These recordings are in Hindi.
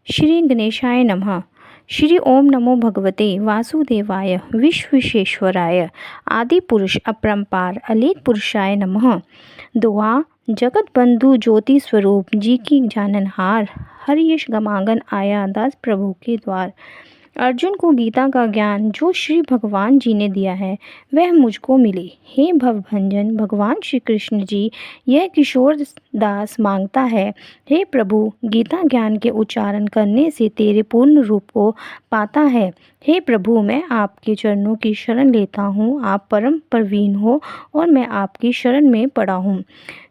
श्री गणेशाय नमः। श्री ओम नमो भगवते वासुदेवाय विश्वेश्वराय आदि पुरुष अपरंपार अलेख पुरुषाय नमः। दुआ जगत बंधु ज्योति स्वरूप जी की जाननहार हरियश गमांगन आया दास प्रभु के द्वार। अर्जुन को गीता का ज्ञान जो श्री भगवान जी ने दिया है वह मुझको मिले। हे भवभंजन भगवान श्री कृष्ण जी, यह किशोर दास मांगता है, हे प्रभु गीता ज्ञान के उच्चारण करने से तेरे पूर्ण रूप को पाता है। हे प्रभु, मैं आपके चरणों की शरण लेता हूँ। आप परम प्रवीण हो और मैं आपकी शरण में पड़ा हूँ।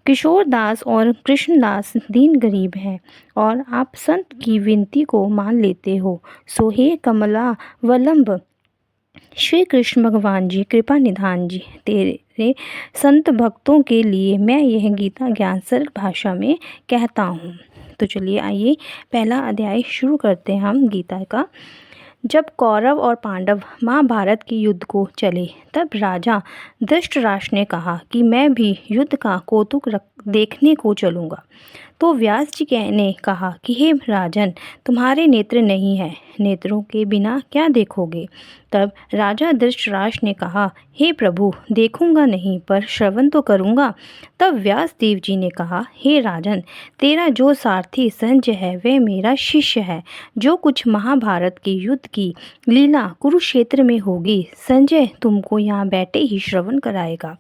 किशोर दास और कृष्णदास दीन गरीब हैं और आप संत की विनती को मान लेते हो। सो हे कमलावलंब श्री कृष्ण भगवान जी, कृपा निधान जी, तेरे संत भक्तों के लिए मैं यह गीता ज्ञान सरल भाषा में कहता हूँ। तो चलिए आइए पहला अध्याय शुरू करते हैं हम गीता का। जब कौरव और पांडव महाभारत के युद्ध को चले तब राजा धृतराष्ट्र ने कहा कि मैं भी युद्ध का कौतुक देखने को चलूँगा। तो व्यास जी ने कहा कि हे राजन, तुम्हारे नेत्र नहीं हैं, नेत्रों के बिना क्या देखोगे। तब राजा धृतराष्ट्र ने कहा, हे प्रभु, देखूंगा नहीं पर श्रवण तो करूंगा। तब व्यास देव जी ने कहा, हे राजन, तेरा जो सारथी संजय है वह मेरा शिष्य है। जो कुछ महाभारत के युद्ध की लीला कुरुक्षेत्र में होगी संजय तुमको यहाँ बैठे ही श्रवण कराएगा।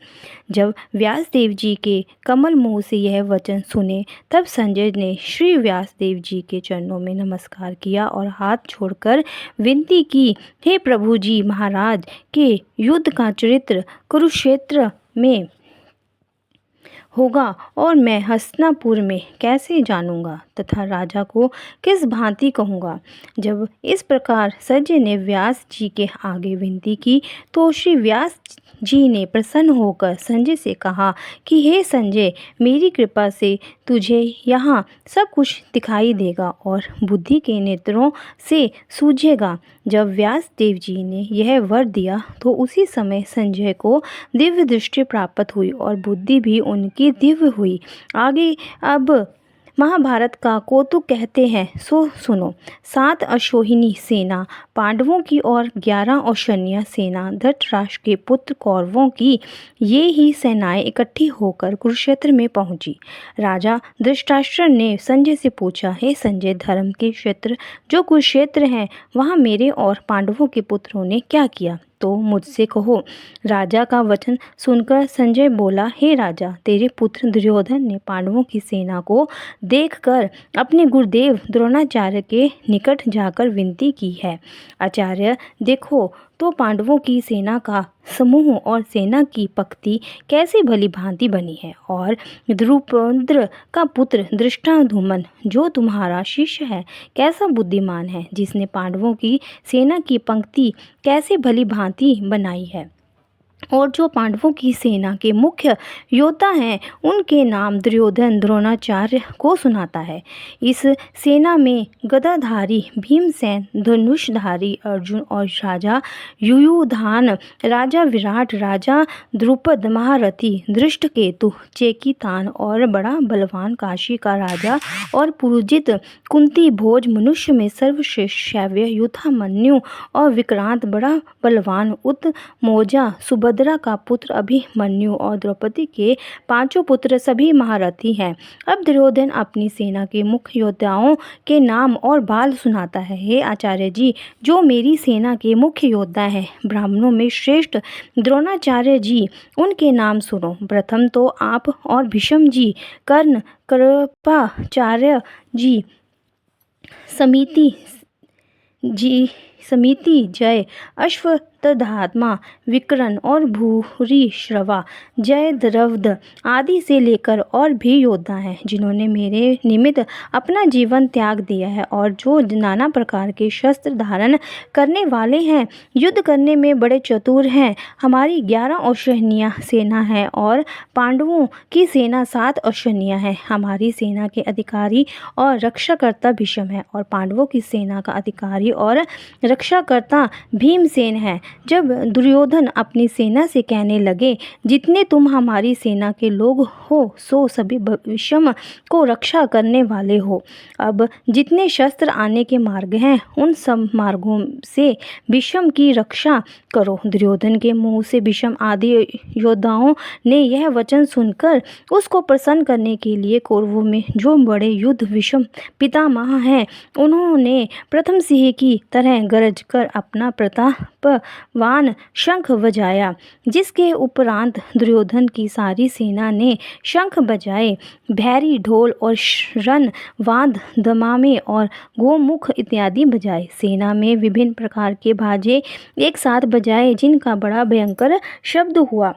जब व्यास देव जी के कमल मुँह से यह वचन सुने तब संजय ने श्री व्यास देव जी के चरणों में नमस्कार किया और हाथ जोड़कर विनती की, हे प्रभु जी महाराज के युद्ध का चरित्र कुरुक्षेत्र में होगा और मैं हस्तिनापुर में कैसे जानूंगा तथा राजा को किस भांति कहूँगा। जब इस प्रकार संजय ने व्यास जी के आगे विनती की तो श्री व्यास जी ने प्रसन्न होकर संजय से कहा कि हे संजय, मेरी कृपा से तुझे यहाँ सब कुछ दिखाई देगा और बुद्धि के नेत्रों से सूझेगा। जब व्यास देव जी ने यह वर दिया तो उसी समय संजय को दिव्य दृष्टि प्राप्त हुई और बुद्धि भी उनकी दिव्य हुई। आगे अब महाभारत का कौतुक कहते हैं, सो सुनो। 7 अश्वहिनी सेना पांडवों की और 11 औशन्या सेना धृतराष्ट्र के पुत्र कौरवों की, ये ही सेनाएं इकट्ठी होकर कुरुक्षेत्र में पहुंची। राजा धृतराष्ट्र ने संजय से पूछा, हे संजय, धर्म के क्षेत्र जो कुरुक्षेत्र हैं वहाँ मेरे और पांडवों के पुत्रों ने क्या किया, तो मुझसे कहो। राजा का वचन सुनकर संजय बोला, हे राजा, तेरे पुत्र दुर्योधन ने पांडवों की सेना को देखकर अपने गुरुदेव द्रोणाचार्य के निकट जाकर विनती की है। आचार्य, देखो तो पांडवों की सेना का समूह और सेना की पंक्ति कैसी भली भांति बनी है। और द्रुपद का पुत्र धृष्टद्युम्न जो तुम्हारा शिष्य है कैसा बुद्धिमान है, जिसने पांडवों की सेना की पंक्ति कैसे भली भांति बनाई है। और जो पांडवों की सेना के मुख्य योद्धा हैं उनके नाम दुर्योधन द्रोणाचार्य को सुनाता है। इस सेना में गदाधारी भीमसेन, धनुषधारी अर्जुन और राजा युयुधान, राजा विराट, राजा द्रुपद, महारथी धृष्टकेतु, चेकितान और बड़ा बलवान काशी का राजा और पुरुजित, कुंती भोज, मनुष्य में सर्वश्रेष्ठ शैव्य युद्धामन्यु और विक्रांत, बड़ा बलवान उत्तमौजा, सुभद्रा का पुत्र अभिमन्यु और द्रौपदी के 5 पुत्र सभी महारथी हैं। अब दुर्योधन अपनी सेना के मुख्य योद्धाओं के नाम और बाल सुनाता है। हे आचार्य जी, जो मेरी सेना के मुख्य योद्धा हैं ब्राह्मणों में श्रेष्ठ द्रोणाचार्य जी, उनके नाम सुनो। प्रथम तो आप और भीष्म जी, कर्ण, कृपाचार्य जी, समिति जय, अश्वत्थामा, विकर्ण और भूरि श्रवा, जय द्रवद आदि से लेकर और भी योद्धा हैं जिन्होंने मेरे निमित्त अपना जीवन त्याग दिया है और जो नाना प्रकार के शस्त्र धारण करने वाले हैं, युद्ध करने में बड़े चतुर हैं। हमारी 11 औशन्या सेना है और पांडवों की सेना 7 औशन्या है। हमारी सेना के अधिकारी और रक्षाकर्ता भीष्म है और पांडवों की सेना का अधिकारी और रक्षाकर्ता भीमसेन है। जब दुर्योधन अपनी सेना से कहने लगे, जितने तुम हमारी सेना के लोग हो सो सभी विषम को रक्षा करने वाले हो। अब जितने शस्त्र आने के मार्ग हैं उन सब मार्गों से विषम की रक्षा करो। दुर्योधन के मुंह से विषम आदि योद्धाओं ने यह वचन सुनकर उसको प्रसन्न करने के लिए कौरवों में जो बड़े युद्ध विषम पितामह हैं उन्होंने प्रथम सिंह की तरह गरज कर अपना प्रतापवान शंख बजाया। जिसके उपरांत दुर्योधन की सारी सेना ने शंख बजाए, भैरी ढोल और रण वाद्य दमामे और गोमुख इत्यादि बजाए। सेना में विभिन्न प्रकार के बाजे एक साथ बजाए जिनका बड़ा भयंकर शब्द हुआ।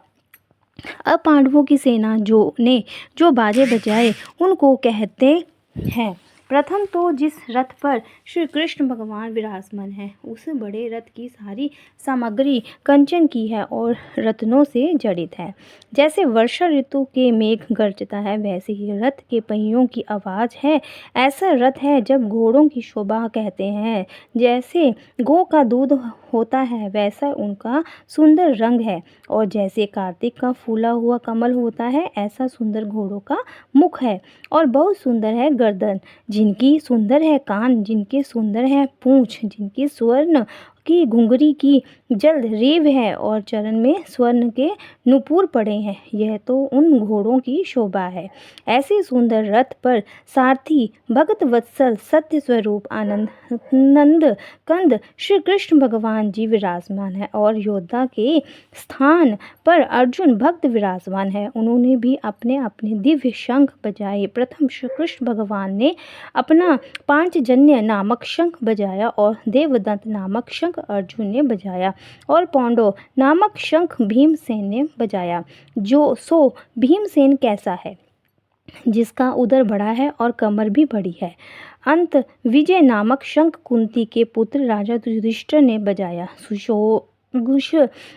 अब पांडवों की सेना जो बाजे बजाए उनको कहते हैं। प्रथम तो जिस रथ पर श्री कृष्ण भगवान विराजमान है उस बड़े रथ की सारी सामग्री कंचन की है और रत्नों से जड़ित है। जैसे वर्षा ऋतु के मेघ गरजता है वैसे ही रथ के पहियों की आवाज़ है। ऐसा रथ है जब घोड़ों की शोभा कहते हैं। जैसे गौ का दूध होता है वैसा उनका सुंदर रंग है और जैसे कार्तिक का फूला हुआ कमल होता है ऐसा सुंदर घोड़ों का मुख है और बहुत सुंदर है गर्दन, जिनकी सुंदर है कान, जिनके सुंदर है पूंछ, जिनकी स्वर्ण की घुंघरी की जल्द रेव है और चरण में स्वर्ण के नुपुर पड़े हैं। यह तो उन घोड़ों की शोभा है। ऐसे सुंदर रथ पर सारथी भगत वत्सल सत्य स्वरूप आनंद नंद कंद श्री कृष्ण भगवान जी विराजमान है और योद्धा के स्थान पर अर्जुन भक्त विराजमान है। उन्होंने भी अपने अपने दिव्य शंख बजाए। प्रथम श्री कृष्ण भगवान ने अपना पांचजन्य नामक शंख बजाया और देवदत्त नामक शंख अर्जुन ने बजाया और पौंडो नामक शंख भीमसेन ने बजाया। भीमसेन कैसा है, जिसका उदर बड़ा है और कमर भी बड़ी है। अंत विजय नामक शंख कुंती के पुत्र राजा युधिष्ठिर ने बजाया। सुशोघुष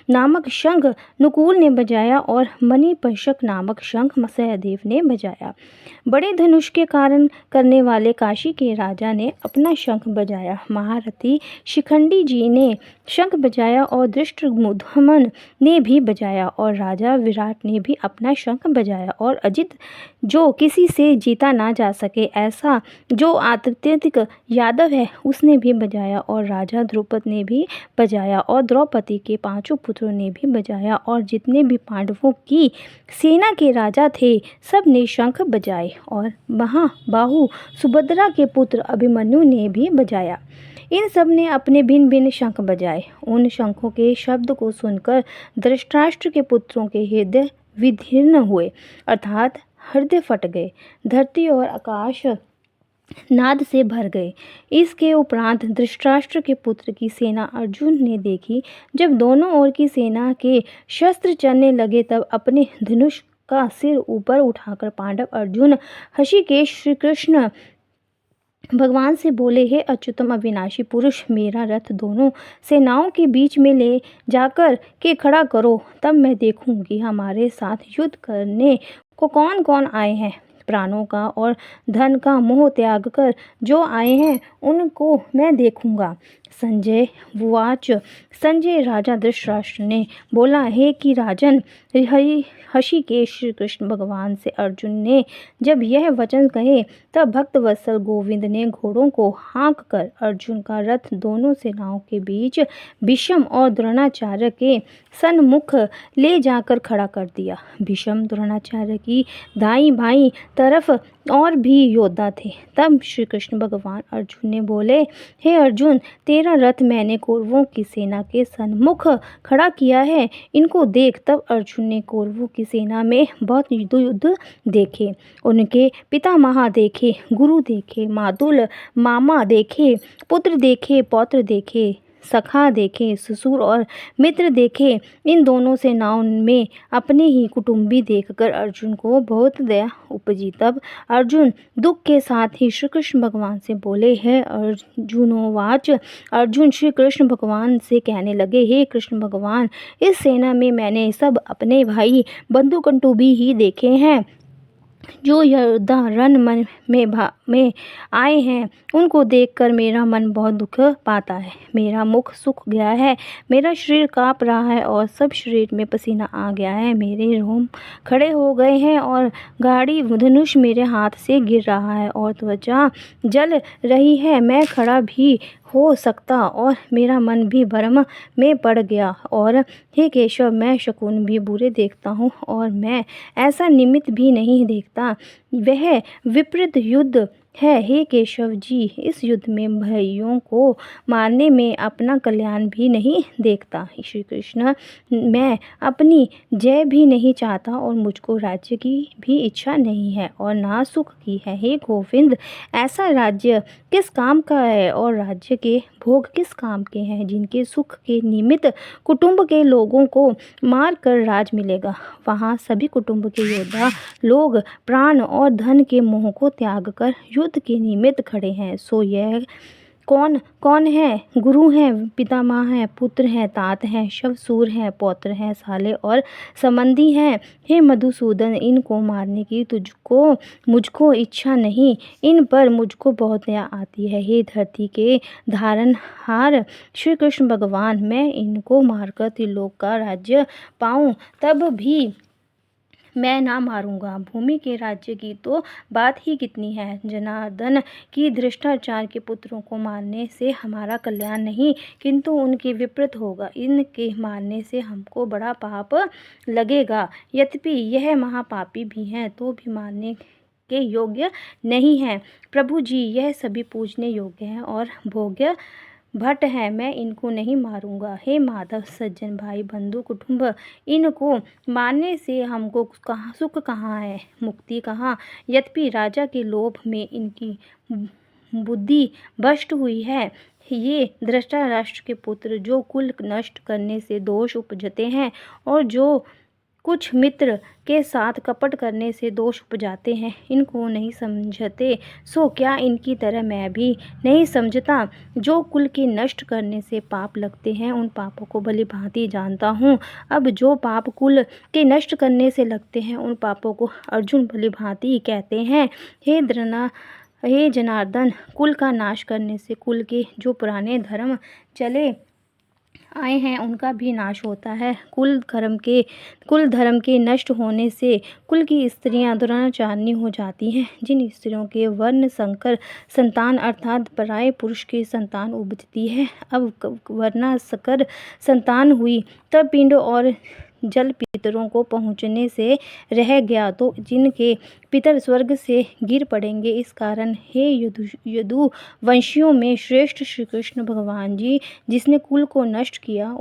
नामक शंख नकुल ने बजाया और मणिपंचक नामक शंख सहदेव ने बजाया। बड़े धनुष के कारण करने वाले काशी के राजा ने अपना शंख बजाया। महारथी शिखंडी जी ने शंख बजाया और धृष्टद्युम्न ने भी बजाया और राजा विराट ने भी अपना शंख बजाया और अजित जो किसी से जीता ना जा सके ऐसा जो अत्यधिक यादव है उसने भी बजाया और राजा द्रुपद ने भी बजाया और द्रौपदी के पांचों पुत्रों ने भी बजाया और जितने भी पांडवों की सेना के राजा थे सब ने शंख बजाए और महाबाहु सुभद्रा के पुत्र अभिमन्यु ने भी बजाया। इन सब ने अपने भिन्न भिन्न शंख बजाए। उन शंखों के शब्द को सुनकर धृतराष्ट्र के पुत्रों के हृदय विदीर्ण हुए अर्थात हृदय फट गए, धरती और आकाश नाद से भर गए। इसके उपरांत धृतराष्ट्र के पुत्र की सेना अर्जुन ने देखी। जब दोनों ओर की सेना के शस्त्र चलने लगे तब अपने धनुष का सिर ऊपर उठाकर पांडव अर्जुन ऋषिकेश श्री कृष्ण भगवान से बोले, हे अच्युतम अविनाशी पुरुष, मेरा रथ दोनों सेनाओं के बीच में ले जाकर के खड़ा करो, तब मैं देखूंगी हमारे साथ युद्ध करने को कौन कौन आए हैं। प्राणों का और धन का मोह त्याग कर जो आए हैं उनको मैं देखूंगा। संजय वाच संजय राजा धृतराष्ट्र ने बोला, हे कि राजन ऋषिकेश श्री कृष्ण भगवान से अर्जुन ने जब यह वचन कहे तब भक्तवत्सल गोविंद ने घोड़ों को हाँक कर अर्जुन का रथ दोनों सेनाओं के बीच भीष्म और द्रोणाचार्य के सन्मुख ले जाकर खड़ा कर दिया। भीष्म द्रोणाचार्य की दाईं बाईं तरफ और भी योद्धा थे। तब श्री कृष्ण भगवान अर्जुन ने बोले, हे अर्जुन, तेरा रथ मैंने कौरवों की सेना के सन्मुख खड़ा किया है, इनको देख। तब अर्जुन ने कौरवों की सेना में बहुत युद्ध देखे, उनके पितामह देखे, गुरु देखे, मातुल मामा देखे, पुत्र देखे, पौत्र देखे, सखा देखे, ससुर और मित्र देखे। इन दोनों सेनाओं में अपने ही कुटुंबी देखकर अर्जुन को बहुत दया उपजी। तब अर्जुन दुख के साथ ही श्री कृष्ण भगवान से बोले, है अर्जुनोवाच। अर्जुन श्री कृष्ण भगवान से कहने लगे, हे कृष्ण भगवान, इस सेना में मैंने सब अपने भाई बंधु कंटुबी ही देखे हैं। जो योद्धा रण में आए हैं उनको देखकर मेरा मन बहुत दुख पाता है। मेरा मुख सूख गया है, मेरा शरीर काँप रहा है और सब शरीर में पसीना आ गया है। मेरे रोम खड़े हो गए हैं और गाढ़ी धनुष मेरे हाथ से गिर रहा है और त्वचा जल रही है। मैं खड़ा भी हो सकता और मेरा मन भी भ्रम में पड़ गया। और हे केशव, मैं शकुन भी बुरे देखता हूँ और मैं ऐसा निमित्त भी नहीं देखता। वह विपरीत युद्ध है। हे केशव जी, इस युद्ध में भाइयों को मारने में अपना कल्याण भी नहीं देखता। श्री कृष्ण, मैं अपनी जय भी नहीं चाहता और मुझको राज्य की भी इच्छा नहीं है और ना सुख की है। हे गोविंद, ऐसा राज्य किस काम का है और राज्य के भोग किस काम के हैं जिनके सुख के निमित्त कुटुंब के लोगों को मार कर राज मिलेगा। वहाँ सभी कुटुंब के योद्धा लोग प्राण और धन के मोह को त्याग कर युद्ध के निमित्त खड़े हैं। सो यह कौन कौन है? गुरु हैं, पितामह हैं, पुत्र हैं, तात हैं, शवसूर हैं, पौत्र हैं, साले और संबंधी हैं। हे मधुसूदन, इनको मारने की तुझको मुझको इच्छा नहीं, इन पर मुझको बहुत दया आती है। हे धरती के धारनहार श्री कृष्ण भगवान, मैं इनको मारकर त्रिलोक का राज्य पाऊँ तब भी मैं ना मारूंगा। भूमि के राज्य की तो बात ही कितनी है। जनार्दन की धृष्टाचार के पुत्रों को मारने से हमारा कल्याण नहीं किंतु उनके विपरीत होगा। इनके मारने से हमको बड़ा पाप लगेगा। यद्यपि यह महापापी भी हैं तो भी मारने के योग्य नहीं है। प्रभु जी, यह सभी पूजने योग्य हैं और भोग्य भट्ट है, मैं इनको नहीं मारूंगा। हे माधव, सज्जन भाई बंधु कुटुंब, इनको मारने से हमको कहाँ सुख कहाँ है, मुक्ति कहाँ। यद्यपि राजा के लोभ में इनकी बुद्धि भ्रष्ट हुई है। ये धृतराष्ट्र के पुत्र जो कुल नष्ट करने से दोष उपजते हैं और जो कुछ मित्र के साथ कपट करने से दोष उपजाते हैं, इनको नहीं समझते। सो क्या इनकी तरह मैं भी नहीं समझता। जो कुल के नष्ट करने से पाप लगते हैं उन पापों को भली भांति जानता हूँ। अब जो पाप कुल के नष्ट करने से लगते हैं उन पापों को अर्जुन भली भांति कहते हैं। हे जनार्दन, कुल का नाश करने से कुल के जो पुराने धर्म चले आए हैं उनका भी नाश होता है। कुल धर्म के नष्ट होने से कुल की स्त्रियां दुराचारिणी हो जाती हैं। जिन स्त्रियों के वर्ण संकर संतान अर्थात पराये पुरुष की संतान उपजती है, अब वर्णासकर संतान हुई तब पिंड और जल पितरों को पहुँचने से रह गया तो जिनके पितर स्वर्ग से गिर पड़ेंगे। इस कारण हे यदुवंशियों में श्रेष्ठ श्री कृष्ण भगवान जी, जिसने कुल को नष्ट किया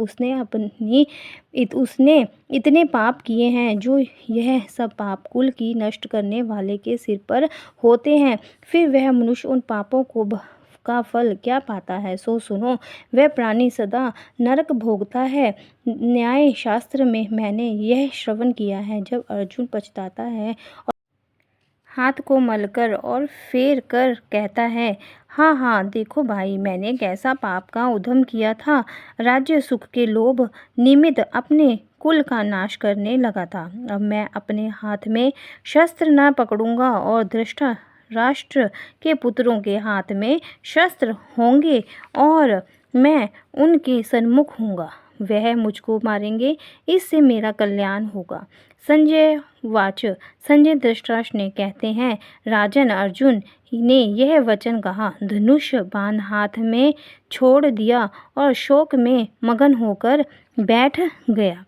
उसने इतने पाप किए हैं जो यह सब पाप कुल की नष्ट करने वाले के सिर पर होते हैं। फिर वह मनुष्य उन पापों का फल क्या पाता है, सो सुनो। वह प्राणी सदा नरक भोगता है। न्याय शास्त्र में मैंने यह श्रवण किया है। जब अर्जुन पछताता है और हाथ को मलकर और फेर कर कहता है, हाँ हाँ देखो भाई, मैंने कैसा पाप का उद्यम किया था। राज्य सुख के लोभ निमित्त अपने कुल का नाश करने लगा था। अब मैं अपने हाथ में शस्त्र न पकड़ूंगा और राष्ट्र के पुत्रों के हाथ में शस्त्र होंगे और मैं उनके सन्मुख हूँगा। वह मुझको मारेंगे, इससे मेरा कल्याण होगा। संजय वाच। संजय धृतराष्ट्र ने कहते हैं, राजन, अर्जुन ने यह वचन कहा, धनुष बाण हाथ में छोड़ दिया और शोक में मगन होकर बैठ गया।